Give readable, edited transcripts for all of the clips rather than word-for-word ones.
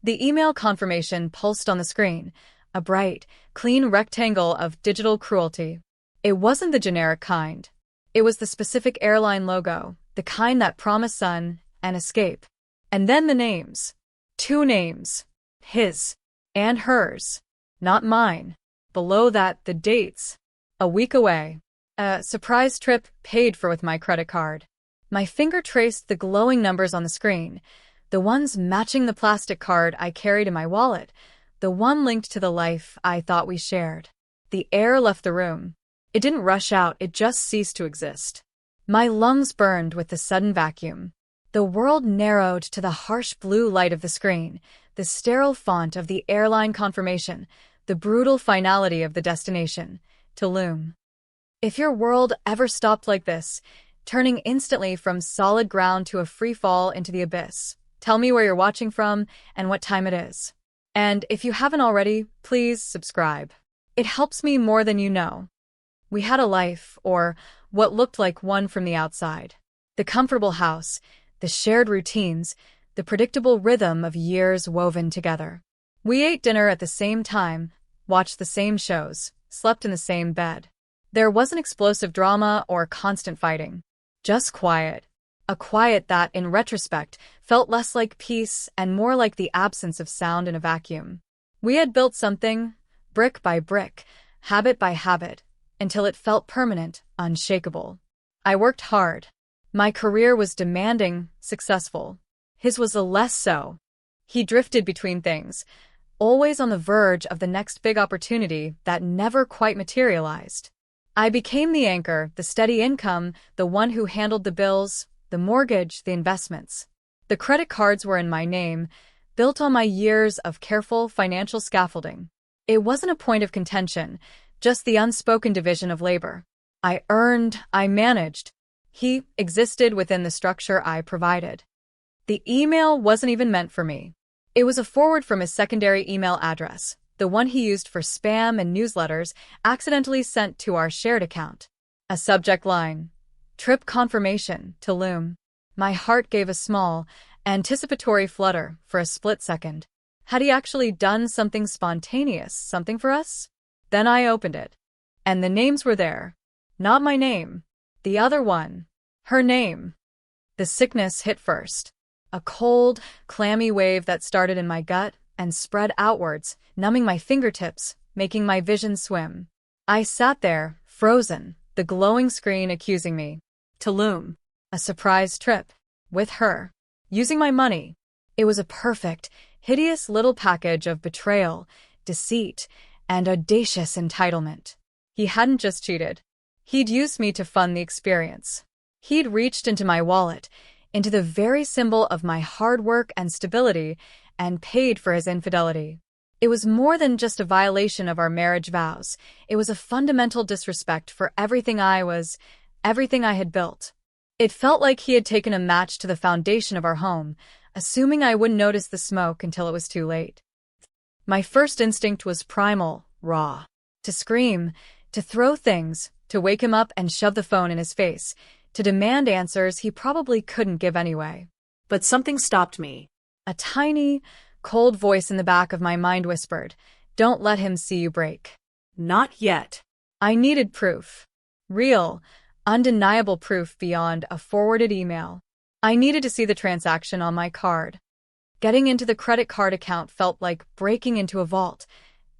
The email confirmation pulsed on the screen, a bright, clean rectangle of digital cruelty. It wasn't the generic kind. It was the specific airline logo, the kind that promised sun and escape. And then the names. 2 names. His and hers. Not mine. Below that, the dates. A week away. A surprise trip paid for with my credit card. My finger traced the glowing numbers on the screen, the ones matching the plastic card I carried in my wallet, the one linked to the life I thought we shared. The air left the room. It didn't rush out, it just ceased to exist. My lungs burned with the sudden vacuum. The world narrowed to the harsh blue light of the screen, the sterile font of the airline confirmation, the brutal finality of the destination, Tulum. If your world ever stopped like this, turning instantly from solid ground to a free fall into the abyss, tell me where you're watching from and what time it is. And if you haven't already, please subscribe. It helps me more than you know. We had a life, or what looked like one from the outside. The comfortable house, the shared routines, the predictable rhythm of years woven together. We ate dinner at the same time, watched the same shows, slept in the same bed. There wasn't explosive drama or constant fighting. Just quiet. A quiet that, in retrospect, felt less like peace and more like the absence of sound in a vacuum. We had built something, brick by brick, habit by habit, until it felt permanent, unshakable. I worked hard. My career was demanding, successful. His was a less so. He drifted between things, always on the verge of the next big opportunity that never quite materialized. I became the anchor, the steady income, the one who handled the bills, the mortgage, the investments. The credit cards were in my name, built on my years of careful financial scaffolding. It wasn't a point of contention, just the unspoken division of labor. I earned, I managed. He existed within the structure I provided. The email wasn't even meant for me. It was a forward from his secondary email address, the one he used for spam and newsletters accidentally sent to our shared account. A subject line: Trip confirmation, Tulum. My heart gave a small, anticipatory flutter for a split second. Had he actually done something spontaneous, something for us? Then I opened it. And the names were there. Not my name. The other one. Her name. The sickness hit first. A cold, clammy wave that started in my gut and spread outwards, numbing my fingertips, making my vision swim. I sat there, frozen, the glowing screen accusing me. Tulum. A surprise trip. With her. Using my money. It was a perfect, hideous little package of betrayal, deceit, and audacious entitlement. He hadn't just cheated. He'd used me to fund the experience. He'd reached into my wallet, into the very symbol of my hard work and stability, and paid for his infidelity. It was more than just a violation of our marriage vows. It was a fundamental disrespect for everything I had built. It felt like he had taken a match to the foundation of our home, assuming I wouldn't notice the smoke until it was too late. My first instinct was primal, raw. To scream, to throw things, to wake him up and shove the phone in his face, to demand answers he probably couldn't give anyway. But something stopped me. A tiny, cold voice in the back of my mind whispered, "Don't let him see you break." Not yet. I needed proof. Real, undeniable proof beyond a forwarded email. I needed to see the transaction on my card. Getting into the credit card account felt like breaking into a vault,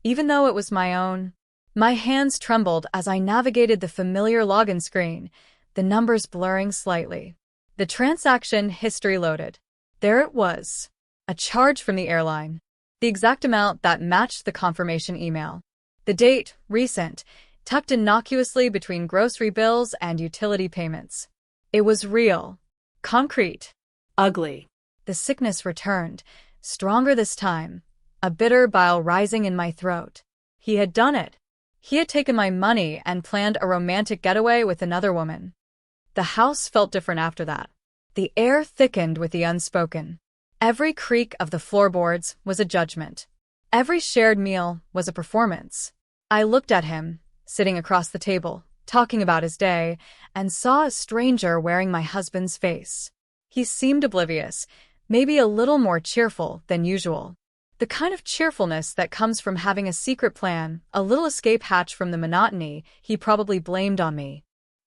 even though it was my own. My hands trembled as I navigated the familiar login screen, the numbers blurring slightly. The transaction history loaded. There it was. A charge from the airline. The exact amount that matched the confirmation email. The date, recent, tucked innocuously between grocery bills and utility payments. It was real. Concrete. Ugly. The sickness returned, stronger this time, a bitter bile rising in my throat. He had done it. He had taken my money and planned a romantic getaway with another woman. The house felt different after that. The air thickened with the unspoken. Every creak of the floorboards was a judgment. Every shared meal was a performance. I looked at him, sitting across the table, talking about his day, and saw a stranger wearing my husband's face. He seemed oblivious, maybe a little more cheerful than usual. The kind of cheerfulness that comes from having a secret plan, a little escape hatch from the monotony he probably blamed on me.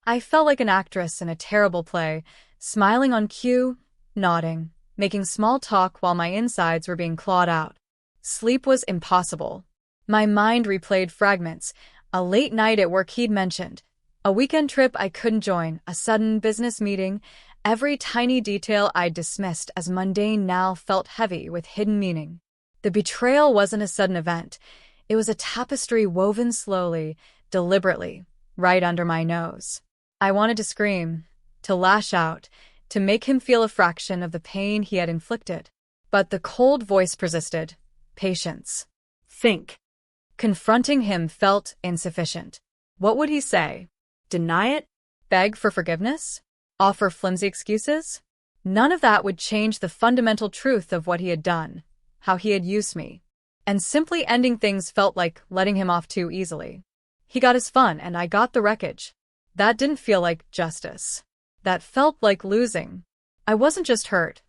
I felt like an actress in a terrible play, smiling on cue, nodding, making small talk while my insides were being clawed out. Sleep was impossible. My mind replayed fragments, a late night at work he'd mentioned, a weekend trip I couldn't join, a sudden business meeting. Every tiny detail I'd dismissed as mundane now felt heavy with hidden meaning. The betrayal wasn't a sudden event. It was a tapestry woven slowly, deliberately, right under my nose. I wanted to scream, to lash out, to make him feel a fraction of the pain he had inflicted. But the cold voice persisted. Patience. Think. Confronting him felt insufficient. What would he say? Deny it? Beg for forgiveness? Offer flimsy excuses? None of that would change the fundamental truth of what he had done, how he had used me. And simply ending things felt like letting him off too easily. He got his fun and I got the wreckage. That didn't feel like justice. That felt like losing. I wasn't just hurt.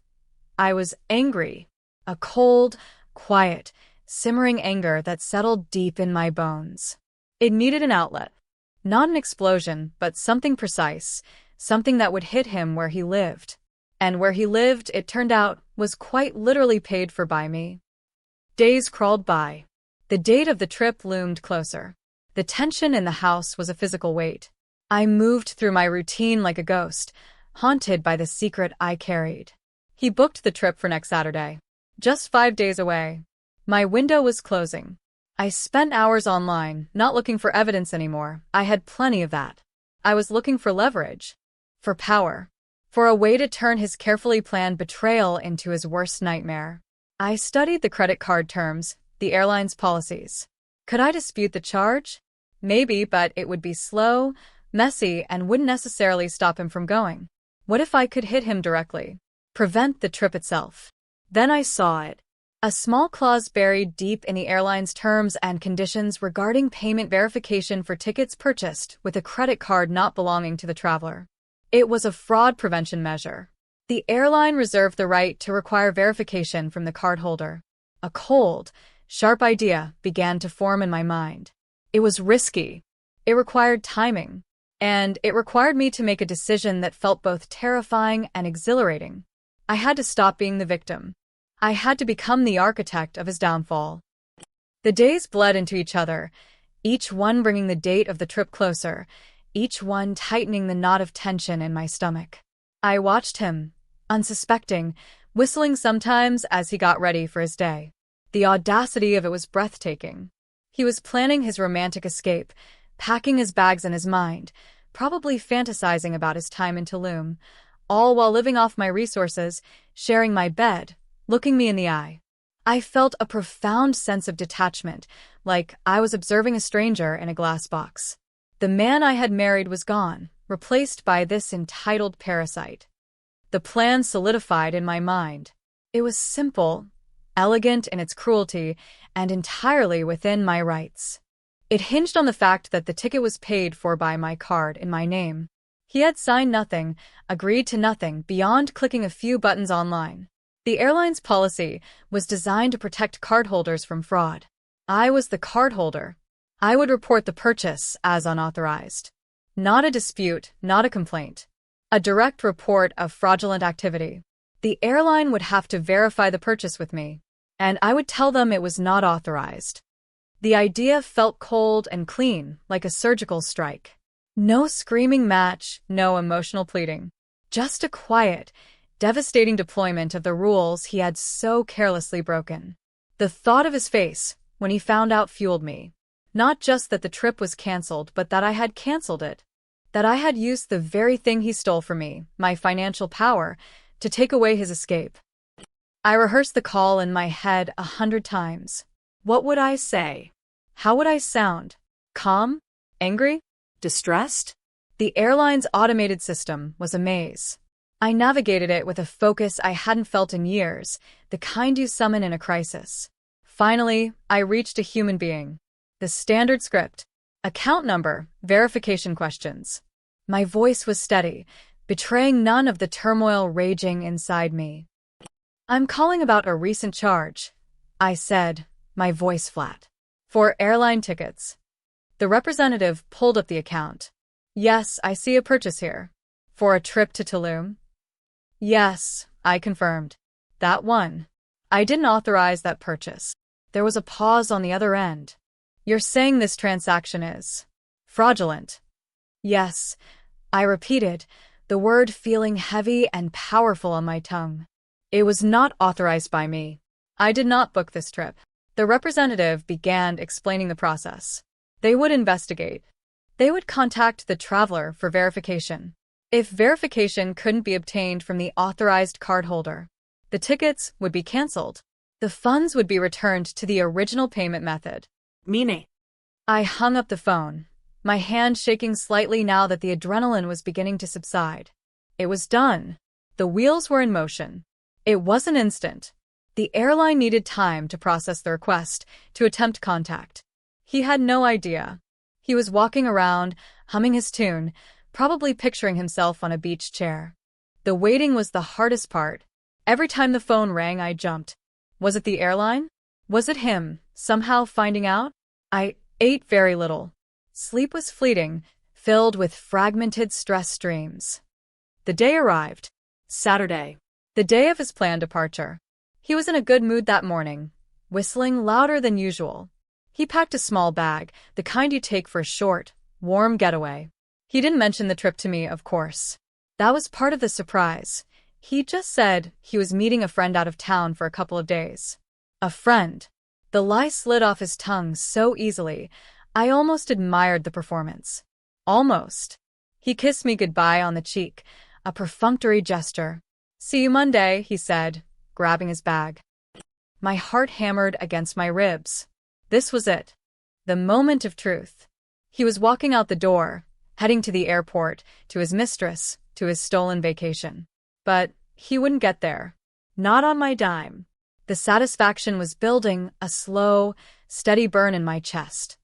I was angry. A cold, quiet, simmering anger that settled deep in my bones. It needed an outlet. Not an explosion, but something precise, something that would hit him where he lived. And where he lived, it turned out, was quite literally paid for by me. Days crawled by. The date of the trip loomed closer. The tension in the house was a physical weight. I moved through my routine like a ghost, haunted by the secret I carried. He booked the trip for next Saturday. Just 5 days away. My window was closing. I spent hours online, not looking for evidence anymore. I had plenty of that. I was looking for leverage. For power. For a way to turn his carefully planned betrayal into his worst nightmare. I studied the credit card terms, the airline's policies. Could I dispute the charge? Maybe, but it would be slow, messy, and wouldn't necessarily stop him from going. What if I could hit him directly? Prevent the trip itself. Then I saw it. A small clause buried deep in the airline's terms and conditions regarding payment verification for tickets purchased with a credit card not belonging to the traveler. It was a fraud prevention measure. The airline reserved the right to require verification from the cardholder. A cold, sharp idea began to form in my mind. It was risky. It required timing. And it required me to make a decision that felt both terrifying and exhilarating. I had to stop being the victim. I had to become the architect of his downfall. The days bled into each other, each one bringing the date of the trip closer, each one tightening the knot of tension in my stomach. I watched him, unsuspecting, whistling sometimes as he got ready for his day. The audacity of it was breathtaking. He was planning his romantic escape, packing his bags in his mind, probably fantasizing about his time in Tulum, all while living off my resources, sharing my bed, looking me in the eye. I felt a profound sense of detachment, like I was observing a stranger in a glass box. The man I had married was gone, replaced by this entitled parasite. The plan solidified in my mind. It was simple, elegant in its cruelty, and entirely within my rights. It hinged on the fact that the ticket was paid for by my card in my name. He had signed nothing, agreed to nothing beyond clicking a few buttons online. The airline's policy was designed to protect cardholders from fraud. I was the cardholder. I would report the purchase as unauthorized. Not a dispute, not a complaint. A direct report of fraudulent activity. The airline would have to verify the purchase with me, and I would tell them it was not authorized. The idea felt cold and clean, like a surgical strike. No screaming match, no emotional pleading. Just a quiet, devastating deployment of the rules he had so carelessly broken. The thought of his face, when he found out, fueled me. Not just that the trip was canceled, but that I had canceled it. That I had used the very thing he stole from me, my financial power, to take away his escape. I rehearsed the call in my head 100 times. What would I say? How would I sound? Calm? Angry? Distressed? The airline's automated system was a maze. I navigated it with a focus I hadn't felt in years, the kind you summon in a crisis. Finally, I reached a human being. The standard script. Account number, verification questions. My voice was steady, betraying none of the turmoil raging inside me. I'm calling about a recent charge. I said, my voice flat. For airline tickets. The representative pulled up the account. Yes, I see a purchase here. For a trip to Tulum? Yes, I confirmed. That one. I didn't authorize that purchase. There was a pause on the other end. You're saying this transaction is fraudulent? Yes, I repeated, the word feeling heavy and powerful on my tongue. It was not authorized by me. I did not book this trip. The representative began explaining the process. They would investigate. They would contact the traveler for verification. If verification couldn't be obtained from the authorized cardholder, the tickets would be canceled. The funds would be returned to the original payment method. Meaning? I hung up the phone, my hand shaking slightly now that the adrenaline was beginning to subside. It was done. The wheels were in motion. It wasn't instant. The airline needed time to process the request, to attempt contact. He had no idea. He was walking around, humming his tune, probably picturing himself on a beach chair. The waiting was the hardest part. Every time the phone rang, I jumped. Was it the airline? Was it him, somehow finding out? I ate very little. Sleep was fleeting, filled with fragmented stress dreams. The day arrived. Saturday. The day of his planned departure. He was in a good mood that morning, whistling louder than usual. He packed a small bag, the kind you take for a short, warm getaway. He didn't mention the trip to me, of course. That was part of the surprise. He just said he was meeting a friend out of town for a couple of days. A friend. The lie slid off his tongue so easily, I almost admired the performance. Almost. He kissed me goodbye on the cheek, a perfunctory gesture. See you Monday, he said, grabbing his bag. My heart hammered against my ribs. This was it. The moment of truth. He was walking out the door, heading to the airport, to his mistress, to his stolen vacation. But he wouldn't get there. Not on my dime. The satisfaction was building, a slow, steady burn in my chest.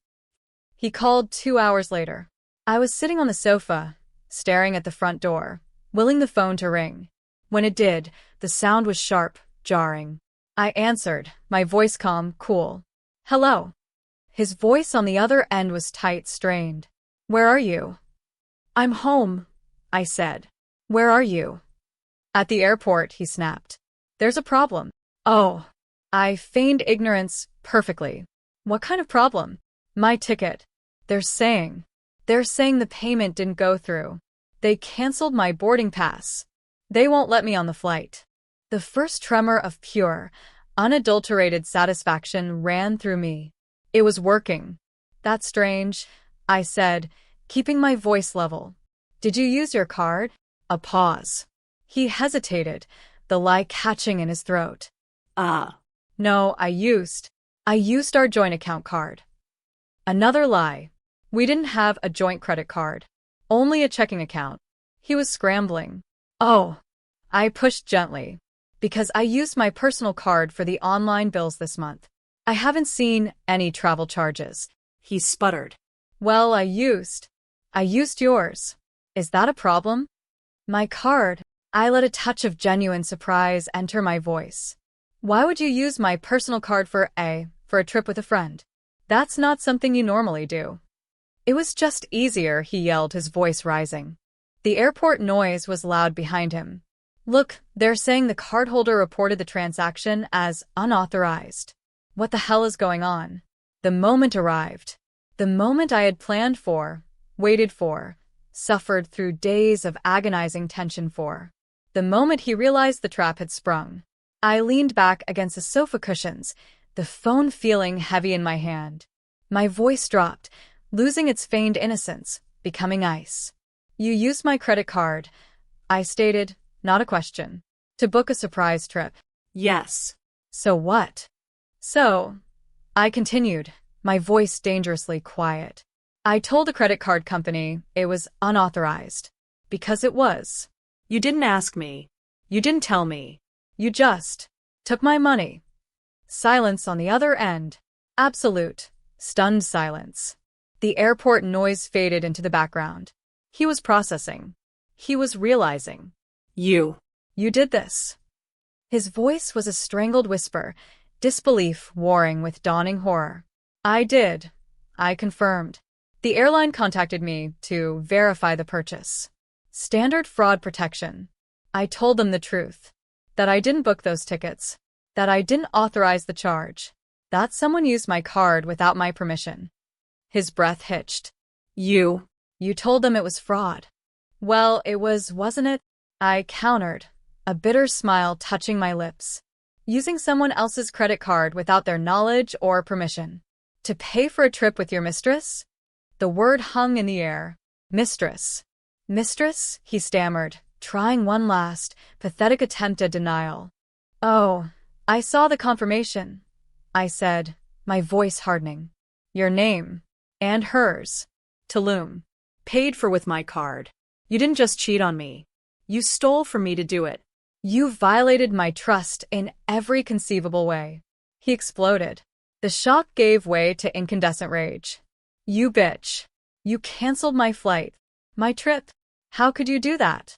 He called 2 hours later. I was sitting on the sofa, staring at the front door, willing the phone to ring. When it did, the sound was sharp, jarring. I answered, my voice calm, cool. Hello. His voice on the other end was tight, strained. Where are you? I'm home, I said. Where are you? At the airport, he snapped. There's a problem. Oh. I feigned ignorance perfectly. What kind of problem? My ticket. They're saying the payment didn't go through. They canceled my boarding pass. They won't let me on the flight. The first tremor of pure, unadulterated satisfaction ran through me. It was working. That's strange, I said, keeping my voice level. Did you use your card? A pause. He hesitated, the lie catching in his throat. No, I used our joint account card. Another lie. We didn't have a joint credit card. Only a checking account. He was scrambling. Oh. I pushed gently. Because I used my personal card for the online bills this month. I haven't seen any travel charges. He sputtered. Well, I used yours. Is that a problem? My card. I let a touch of genuine surprise enter my voice. Why would you use my personal card for a trip with a friend? That's not something you normally do. It was just easier, he yelled, his voice rising. The airport noise was loud behind him. Look, they're saying the cardholder reported the transaction as unauthorized. What the hell is going on? The moment arrived. The moment I had planned for, waited for, suffered through days of agonizing tension for. The moment he realized the trap had sprung. I leaned back against the sofa cushions, the phone feeling heavy in my hand. My voice dropped, losing its feigned innocence, becoming ice. You used my credit card, I stated, not a question, to book a surprise trip. Yes. So what? So, I continued, my voice dangerously quiet. I told the credit card company it was unauthorized. Because it was. You didn't ask me. You didn't tell me. You just took my money. Silence on the other end. Absolute, stunned silence. The airport noise faded into the background. He was processing. He was realizing. You did this. His voice was a strangled whisper, Disbelief warring with dawning horror. I did. I confirmed. The airline contacted me to verify the purchase. Standard fraud protection. I told them the truth. That I didn't book those tickets. That I didn't authorize the charge. That someone used my card without my permission. His breath hitched. You told them it was fraud. Well, it was, wasn't it? I countered, a bitter smile touching my lips. Using someone else's credit card without their knowledge or permission. To pay for a trip with your mistress? The word hung in the air. Mistress. Mistress? He stammered, trying one last, pathetic attempt at denial. Oh, I saw the confirmation, I said, my voice hardening. Your name. And hers. Tulum. Paid for with my card. You didn't just cheat on me. You stole from me to do it. You violated my trust in every conceivable way. He exploded. The shock gave way to incandescent rage. You bitch. You canceled my flight. My trip. How could you do that?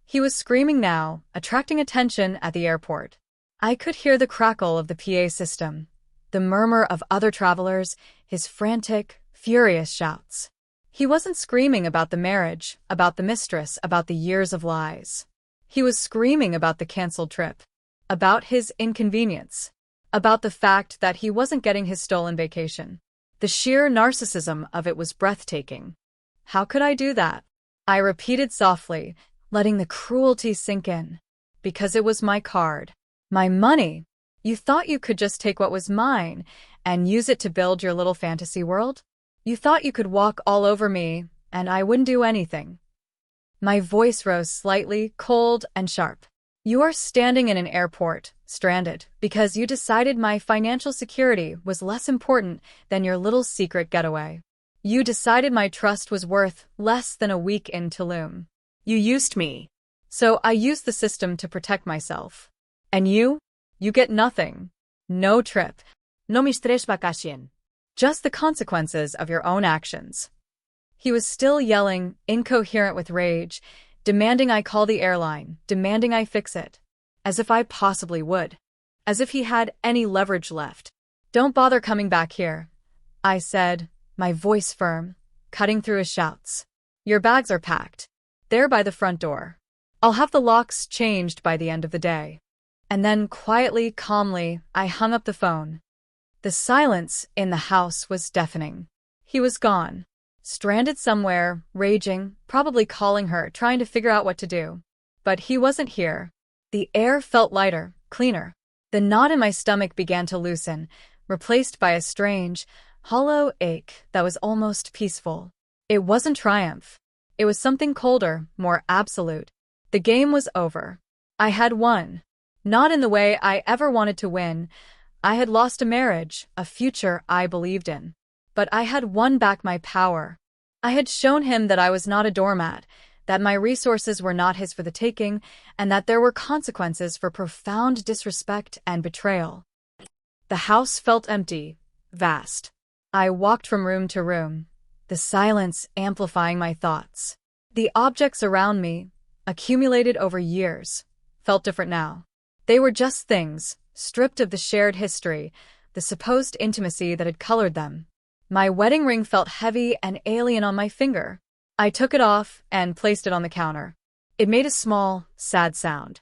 He was screaming now, attracting attention at the airport. I could hear the crackle of the PA system, the murmur of other travelers, his frantic, furious shouts. He wasn't screaming about the marriage, about the mistress, about the years of lies. He was screaming about the canceled trip, about his inconvenience, about the fact that he wasn't getting his stolen vacation. The sheer narcissism of it was breathtaking. How could I do that? I repeated softly, letting the cruelty sink in. Because it was my card. My money. You thought you could just take what was mine and use it to build your little fantasy world? You thought you could walk all over me, and I wouldn't do anything. My voice rose slightly, cold and sharp. You are standing in an airport, stranded, because you decided my financial security was less important than your little secret getaway. You decided my trust was worth less than a week in Tulum. You used me. So I used the system to protect myself. And you? You get nothing. No trip. No Mistress vacation. Just the consequences of your own actions. He was still yelling, incoherent with rage, demanding I call the airline, demanding I fix it. As if I possibly would. As if he had any leverage left. Don't bother coming back here, I said, my voice firm, cutting through his shouts. Your bags are packed. They're by the front door. I'll have the locks changed by the end of the day. And then quietly, calmly, I hung up the phone. The silence in the house was deafening. He was gone. Stranded somewhere, raging, probably calling her, trying to figure out what to do. But he wasn't here. The air felt lighter, cleaner. The knot in my stomach began to loosen, replaced by a strange, hollow ache that was almost peaceful. It wasn't triumph. It was something colder, more absolute. The game was over. I had won. Not in the way I ever wanted to win. I had lost a marriage, a future I believed in. But I had won back my power. I had shown him that I was not a doormat, that my resources were not his for the taking, and that there were consequences for profound disrespect and betrayal. The house felt empty, vast. I walked from room to room, the silence amplifying my thoughts. The objects around me, accumulated over years, felt different now. They were just things, stripped of the shared history, the supposed intimacy that had colored them. My wedding ring felt heavy and alien on my finger. I took it off and placed it on the counter. It made a small, sad sound.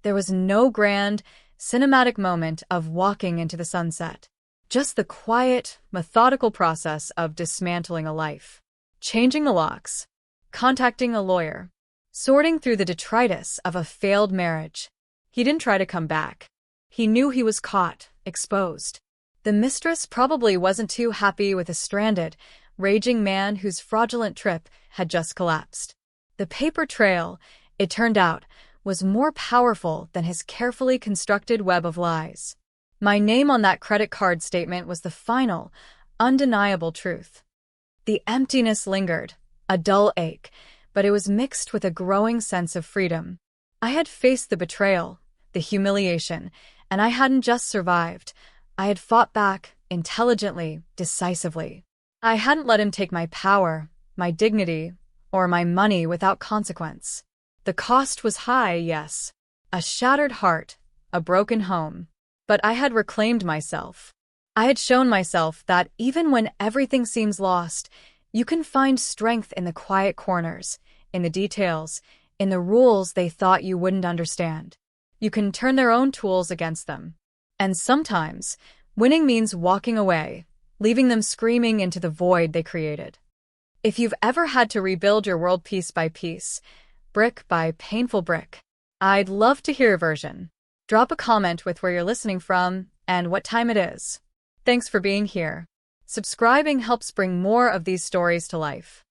There was no grand, cinematic moment of walking into the sunset. Just the quiet, methodical process of dismantling a life. Changing the locks. Contacting a lawyer. Sorting through the detritus of a failed marriage. He didn't try to come back. He knew he was caught, exposed. The mistress probably wasn't too happy with a stranded, raging man whose fraudulent trip had just collapsed. The paper trail, it turned out, was more powerful than his carefully constructed web of lies. My name on that credit card statement was the final, undeniable truth. The emptiness lingered, a dull ache, but it was mixed with a growing sense of freedom. I had faced the betrayal, the humiliation, and I hadn't just survived. I had fought back, intelligently, decisively. I hadn't let him take my power, my dignity, or my money without consequence. The cost was high, yes. A shattered heart, a broken home. But I had reclaimed myself. I had shown myself that even when everything seems lost, you can find strength in the quiet corners, in the details, in the rules they thought you wouldn't understand. You can turn their own tools against them. And sometimes, winning means walking away, leaving them screaming into the void they created. If you've ever had to rebuild your world piece by piece, brick by painful brick, I'd love to hear your version. Drop a comment with where you're listening from and what time it is. Thanks for being here. Subscribing helps bring more of these stories to life.